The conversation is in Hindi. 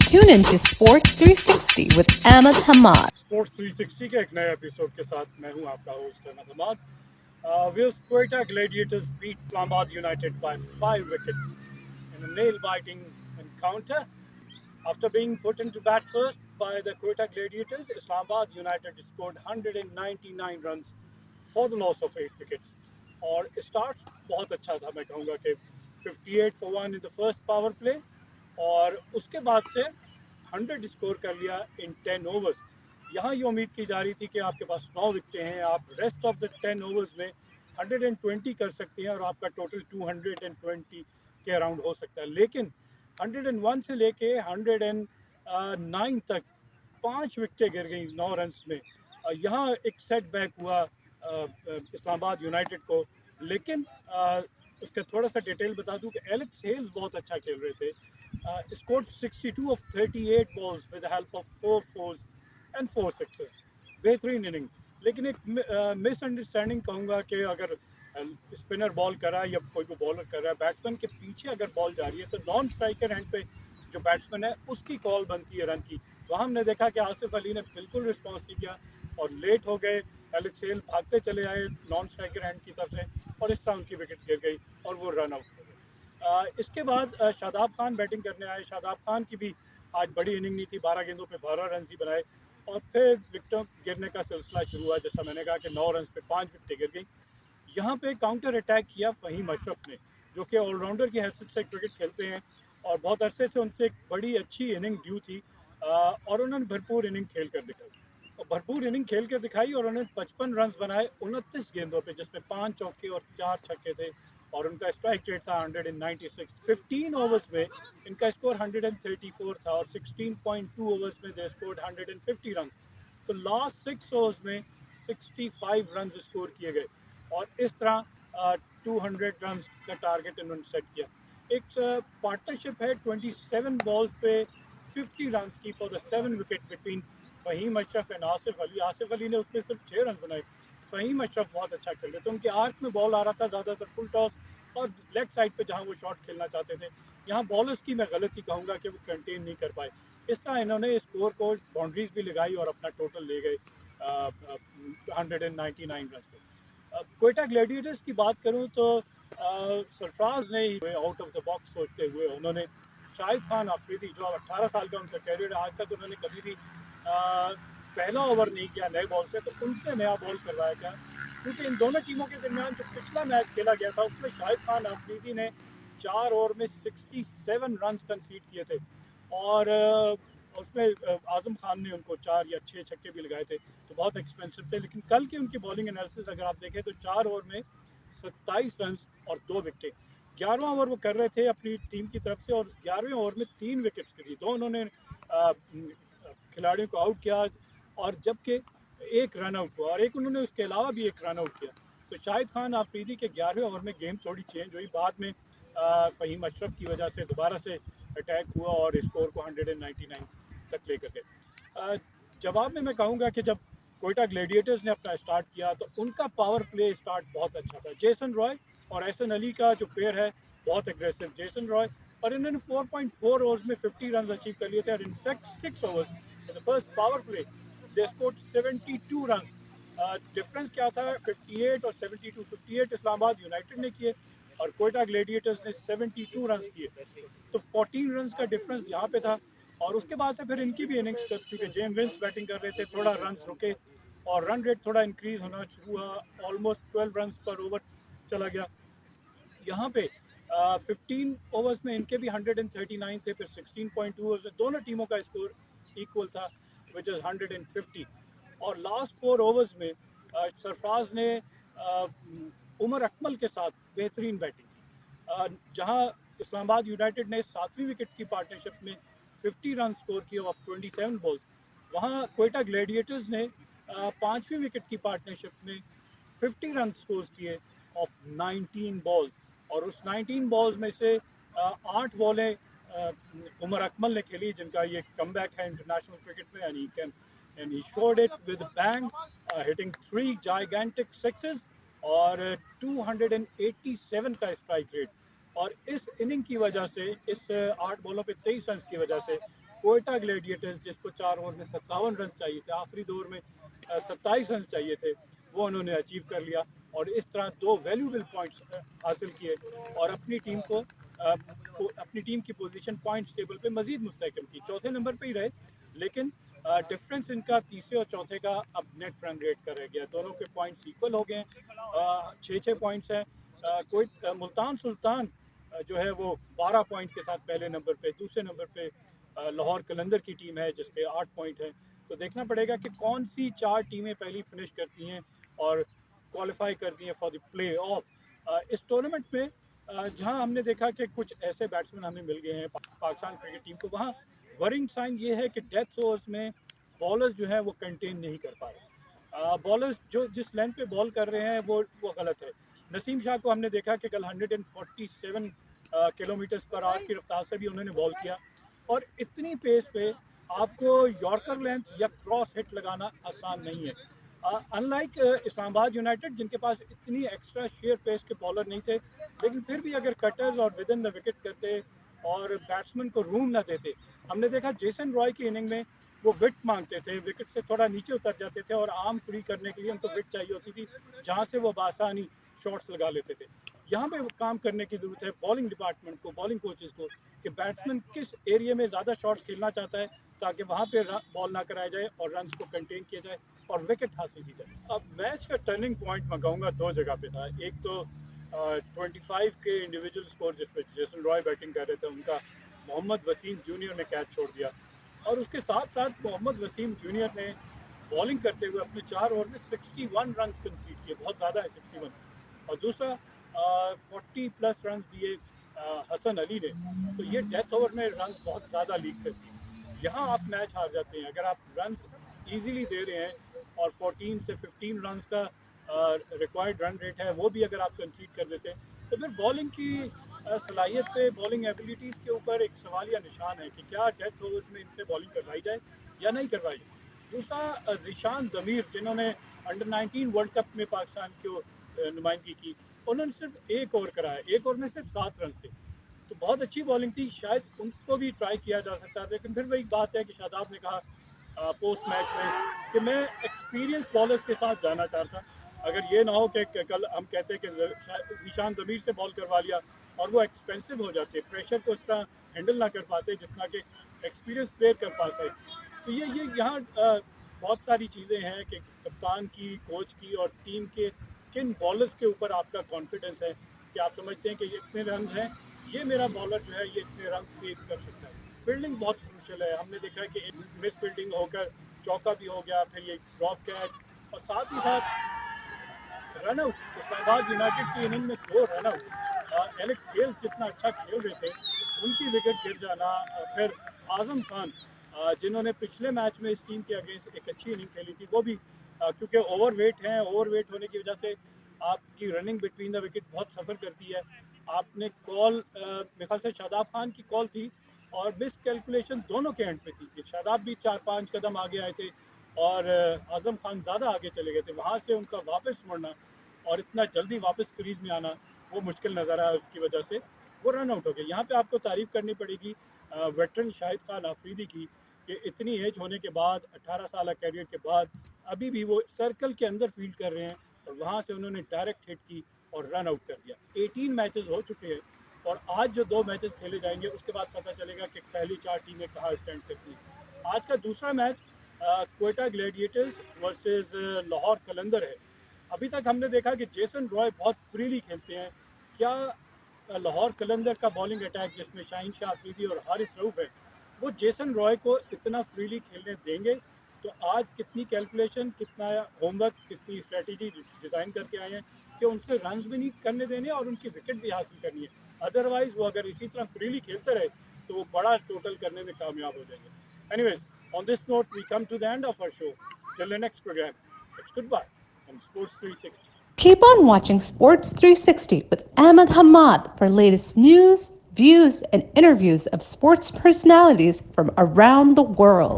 Tune in to Sports 360 with Ahmed Hamad. Sports 360 के एक नए एपिसोड के साथ मैं हूं आपका होस्ट Ahmed Hammad. Wales Quetta Gladiators beat Islamabad United by 5 wickets in a nail-biting encounter. After being put into bat first by the Quetta Gladiators, Islamabad United scored 199 runs for the loss of 8 wickets. और स्टार्ट बहुत अच्छा था, मैं कहूँगा कि 58 for 1 in the first power play और उसके बाद से 100 स्कोर कर लिया इन 10 ओवर्स। यहाँ ये उम्मीद की जा रही थी कि आपके पास 9 विकटें हैं, आप रेस्ट ऑफ द 10 ओवर्स में 120 कर सकते हैं और आपका टोटल 220 के अराउंड हो सकता है। लेकिन 101 से लेके 109 तक 5 विकटें गिर गई 9 रन्स में। यहाँ एक सेटबैक हुआ इस्लामाबाद यूनाइटेड को। लेकिन उसका थोड़ा सा डिटेल बता दूं कि एलेक्स हेल्स बहुत अच्छा खेल रहे थे। Scored 62 of 38 balls with the help of 4 fours and 4 sixes. बेहतरीन इनिंग। लेकिन एक मिसअंडरस्टैंडिंग कहूँगा कि अगर स्पिनर बॉल कर रहा है या कोई भी बॉलर कर रहा है, बैट्समैन के पीछे अगर बॉल जा रही है तो नॉन स्ट्राइकर एंड पे जो बैट्समैन है उसकी कॉल बनती है रन की। वहाँ हमने देखा कि आसिफ अली ने बिल्कुल रिस्पॉन्स नहीं किया और लेट हो गए। एलेक्स हेल भागते चले आए नॉन स्ट्राइकर एंड की तरफ से और इस तरह उनकी विकेट गिर गई और वो रन आउट हो गए। इसके बाद शादाब खान बैटिंग करने आए। शादाब खान की भी आज बड़ी इनिंग नहीं थी, 12 गेंदों पे 12 रन ही बनाए और फिर विकेटों गिरने का सिलसिला शुरू हुआ। जैसा मैंने कहा कि 9 रन पे 5 विकेटें गिर गई। यहाँ पे काउंटर अटैक किया फ़हीम अशरफ ने, जो कि ऑलराउंडर की हैसियत से क्रिकेट खेलते हैं और बहुत अरसे से उनसे एक बड़ी अच्छी इनिंग ड्यू थी और उन्होंने भरपूर इनिंग खेल कर दिखाई और भरपूर इनिंग खेल कर दिखाई और उन्होंने 55 रन बनाए 29 गेंदों पे, जिसमें 5 चौके और 4 छक्के थे और उनका स्ट्राइक रेट था 196। 15 ओवर्स में इनका स्कोर 134 था और 16.2 ओवर्स में दे स्कोर्ड 150 रन। तो लास्ट 6 ओवर्स में 65 रन स्कोर किए गए और इस तरह 200 रन का टारगेट इन्होंने सेट किया। एक पार्टनरशिप है 27 बॉल्स पे 50 रन की for the 7 wicket between Faheem Ashraf and Asif Ali. Asif Ali ने उसमें सिर्फ 6 रन बनाए। फ़हीम अशरफ बहुत अच्छा खेल रहे थे, उनके आर्क में बॉल आ रहा था ज़्यादातर फुल टॉस और लेग साइड पे जहां वो शॉट खेलना चाहते थे। यहाँ बॉलर्स की मैं गलती कहूँगा कि वो कंटेन नहीं कर पाए। इस तरह इन्होंने स्कोर को बाउंड्रीज भी लगाई और अपना टोटल ले गए 199 रन पे। क्वेटा ग्लैडिएटर्स की बात करूं तो सरफराज ने आउट ऑफ द बॉक्स सोचते हुए उन्होंने शाहिद खान अफरीदी, जो 18 साल का उनका कैरियर है, आज तक उन्होंने कभी भी पहला ओवर नहीं किया नए बॉल से, तो उनसे नया बॉल करवाया गया। क्योंकि इन दोनों टीमों के दरमियान जो पिछला मैच खेला गया था उसमें शाहिद खान अफरीदी ने 4 ओवर में 67 रन कंसीड किए थे और उसमें आजम खान ने उनको 4 या 6 छक्के भी लगाए थे, तो बहुत एक्सपेंसिव थे। लेकिन कल की उनकी बॉलिंग एनालिसिस अगर आप देखें तो 4 ओवर में 27 रन और 2 विकेटें। 11वां ओवर वो कर रहे थे अपनी टीम की तरफ से और 11वें ओवर में 3 विकेट्स गिरी, दो उन्होंने खिलाड़ियों को आउट किया और जबकि एक रन आउट हुआ और एक उन्होंने उसके अलावा भी एक रन आउट किया। तो शाहिद खान आफरीदी के 11वें ओवर में गेम थोड़ी चेंज हुई। बाद में फ़हीम अशरफ की वजह से दोबारा से अटैक हुआ और स्कोर को 199 तक लेकर गए। जवाब में मैं कहूँगा कि जब कोयटा ग्लैडिएटर्स ने अपना स्टार्ट किया तो उनका पावर प्ले स्टार्ट बहुत अच्छा था। जेसन रॉय और एहसन अली का जो पेयर है बहुत एग्रेसिव। जेसन रॉय और इन्होंने 4.4 ओवर्स में 50 रन अचीव कर लिए थे और इन 6 overs the first power play they scored 72 run. Difference क्या था 58 और 72? 58 इस्लामाबाद यूनाइटेड ने किए और कोयटा ग्लैडिएटर्स ने 72 रन किए, तो 14 रन का डिफरेंस यहाँ पे था। और उसके बाद से फिर इनकी भी इनिंग्स, क्योंकि जेम्स विंस बैटिंग कर रहे थे, थोड़ा रन रुके और रन रेट थोड़ा इंक्रीज होना शुरू हुआ, ऑलमोस्ट 12 रन पर ओवर चला गया। यहाँ पे 15 ओवर्स में इनके भी 139 थे, फिर 16.2 ओवर्स में दोनों टीमों का स्कोर इक्वल था विच इज़ 150। और लास्ट 4 ओवर्स में सरफराज ने उमर अकमल के साथ बेहतरीन बैटिंग की, जहां इस्लामाबाद यूनाइटेड ने 7वीं विकेट की पार्टनरशिप में 50 रन स्कोर किए ऑफ 27 बॉल्स। वहां कोयटा ग्लैडिएटर्स ने 5वीं विकेट की पार्टनरशिप में 50 रन स्कोर किए ऑफ 19 बॉल्स और उस 19 बॉल्स में से 8 बॉलें उमर अकमल ने खेली, जिनका ये कमबैक है इंटरनेशनल क्रिकेट में and he showed it with a bang, hitting 3 gigantic sixes और 287 का स्ट्राइक रेट। और इस इनिंग की वजह से, इस 8 बॉलों पे 23 रन की वजह से कोयटा ग्लैडिएटर्स, जिसको 4 ओवर में 57 रन चाहिए थे, आखिरी दो ओवर में 27 रन चाहिए थे, वो उन्होंने अचीव कर लिया और इस तरह 2 वैल्यूबल पॉइंट्स हासिल किए और अपनी टीम को अपनी टीम की पोजीशन पॉइंट्स टेबल पे मजीद मुस्तहकम की। चौथे नंबर पे ही रहे, लेकिन डिफरेंस इनका तीसरे और चौथे का अब नेट रन रेट का रह गया। दोनों के पॉइंट्स इक्वल हो गए, 6-6 पॉइंट्स हैं। कोई मुल्तान सुल्तान जो है वो 12 पॉइंट के साथ पहले नंबर पे, दूसरे नंबर पे लाहौर कलंदर की टीम है जिसके 8 पॉइंट हैं। तो देखना पड़ेगा कि कौन सी 4 टीमें पहली फिनिश करती हैं और क्वालिफाई करती हैं फॉर द प्ले ऑफ। इस टूर्नामेंट में जहां हमने देखा कि कुछ ऐसे बैट्समैन हमें मिल गए हैं पाकिस्तान क्रिकेट टीम को, वहां वरिंग साइन ये है कि डेथ ओवर्स में बॉलर्स जो है वो कंटेन नहीं कर पा रहे। बॉलर्स जो जिस लेंथ पे बॉल कर रहे हैं वो गलत है। नसीम शाह को हमने देखा कि कल 147 किलोमीटर पर आवर की रफ्तार से भी उन्होंने बॉल किया और इतनी पेस पे आपको यॉर्कर लेंथ या क्रॉस हिट लगाना आसान नहीं है। अनलाइक इस्लामाबाद यूनाइटेड जिनके पास इतनी एक्स्ट्रा शेयर पेस के बॉलर नहीं थे, लेकिन फिर भी अगर कटर्स और विद इन द विकेट करते और बैट्समैन को रूम ना देते। हमने देखा जेसन रॉय की इनिंग में वो विट मांगते थे, विकेट से थोड़ा नीचे उतर जाते थे और आर्म फ्री करने के लिए उनको विट चाहिए होती थी जहाँ से वो बासानी शॉट्स लगा लेते थे। यहाँ पे काम करने की ज़रूरत है बॉलिंग डिपार्टमेंट को, बॉलिंग कोचेज़ को, कि बैट्समैन किस एरिया में ज़्यादा शॉट्स खेलना चाहता है ताकि वहाँ पे बॉल ना कराया जाए और रन्स को कंटेन किया जाए और विकेट हासिल की जाए। अब मैच का टर्निंग पॉइंट मैं कहूँगा 2 जगह पे था। एक तो 25 के इंडिविजुअल स्कोर जिसपे जेसन रॉय बैटिंग कर रहे थे, उनका मोहम्मद वसीम जूनियर ने कैच छोड़ दिया और उसके साथ साथ मोहम्मद वसीम जूनियर ने बॉलिंग करते हुए अपने 4 ओवर में 61 रन कंसीड किए, बहुत ज़्यादा है 61। और दूसरा 40 प्लस रन दिए हसन अली ने, तो ये डेथ ओवर में रन बहुत ज़्यादा लीक कर दिए। यहाँ आप मैच हार जाते हैं अगर आप रन ईजीली दे रहे हैं और 14 से 15 रन का रिक्वायर्ड रन रेट है वो भी अगर आप कंसीड कर देते हैं तो फिर बॉलिंग की सलाहियत पे, बॉलिंग एबिलिटीज़ के ऊपर एक सवालिया निशान है कि क्या डेथ ओवर्स में इनसे बॉलिंग करवाई जाए या नहीं करवाई जाए। दूसरा ज़ीशान ज़मीर जिन्होंने अंडर 19 वर्ल्ड कप में पाकिस्तान को नुमाइंदगी की, उन्होंने सिर्फ 1 ओवर कराया, 1 ओवर में सिर्फ 7 रन थे, तो बहुत अच्छी बॉलिंग थी, शायद उनको भी ट्राई किया जा सकता है। लेकिन फिर वही बात है कि शादाब ने कहा पोस्ट मैच में कि मैं एक्सपीरियंस बॉलर्स के साथ जाना चाहता, अगर ये ना हो कि कल हम कहते हैं कि ईशान ज़मीर से बॉल करवा लिया और वो एक्सपेंसिव हो जाते, प्रेशर को उस तरह हैंडल ना कर पाते जितना कि एक्सपीरियंस प्लेयर कर पा सके। तो ये यहाँ बहुत सारी चीज़ें हैं कि कप्तान की, कोच की और टीम के किन बॉलर्स के ऊपर आपका कॉन्फिडेंस है कि आप समझते हैं कि ये इतने रन हैं, ये मेरा बॉलर जो है ये इतने रन सेव कर सकता है। फील्डिंग बहुत क्रूशल है, हमने देखा है कि एक मिस फील्डिंग होकर चौका भी हो गया, फिर ये ड्रॉप कैच और साथ ही साथ रन आउट। इस्लामाबाद यूनाइटेड की इनिंग में 2 रन आउट, एलेक्स हेल्स जितना अच्छा खेल रहे थे उनकी विकेट गिर जाना, फिर आजम खान जिन्होंने पिछले मैच में इस टीम के अगेंस्ट एक अच्छी इनिंग खेली थी, वो भी क्योंकि ओवरवेट हैं, ओवरवेट होने की वजह से आपकी रनिंग बिटवीन द विकेट बहुत सफ़र करती है। आपने कॉल मेरे ख्याल से शादाब खान की कॉल थी और मिस कैलकुलेशन दोनों के एंड पे थी कि शादाब भी 4-5 कदम आगे आए थे और आज़म खान ज़्यादा आगे चले गए थे, वहाँ से उनका वापस मुड़ना और इतना जल्दी वापस क्रीज में आना वो मुश्किल नज़र आया, उसकी वजह से वो रन आउट हो गए। यहाँ पे आपको तारीफ़ करनी पड़ेगी वेटरन शाहिद खान आफरीदी की कि इतनी एज होने के बाद, 18 साल कैरियर के बाद अभी भी वो सर्कल के अंदर फील्ड कर रहे हैं और वहाँ से उन्होंने डायरेक्ट हिट की और रन आउट कर दिया। 18 मैचेस हो चुके हैं और आज जो 2 मैचेस खेले जाएंगे उसके बाद पता चलेगा कि पहली 4 टीमें कहाँ स्टैंड करती हैं। आज का दूसरा match Quetta gladiators versus Lahore Qalandar है। अभी तक हमने देखा कि जेसन रॉय बहुत फ्रीली खेलते हैं, क्या लाहौर कलंदर का बॉलिंग अटैक जिसमें शाहीन शाह अफरीदी और हारिस रऊफ है वो जेसन रॉय को इतना फ्रीली खेलने देंगे? तो आज कितनी कैलकुलेशन, कितना होमवर्क, कितनी स्ट्रेटजी डिज़ाइन करके आए हैं कि उनसे रन्स भी नहीं करने देने और उनकी विकेट भी हासिल करनी है। अदरवाइज़ वो अगर इसी तरह फ्रीली खेलते रहे तो वो बड़ा टोटल करने में कामयाब हो जाएंगे। Anyways, on this note we come to the end of our show. Till the next programme, it's goodbye from Sports 360. Keep on watching Sports 360 with Ahmed Hamad for latest news, views, and interviews of sports personalities from around the world.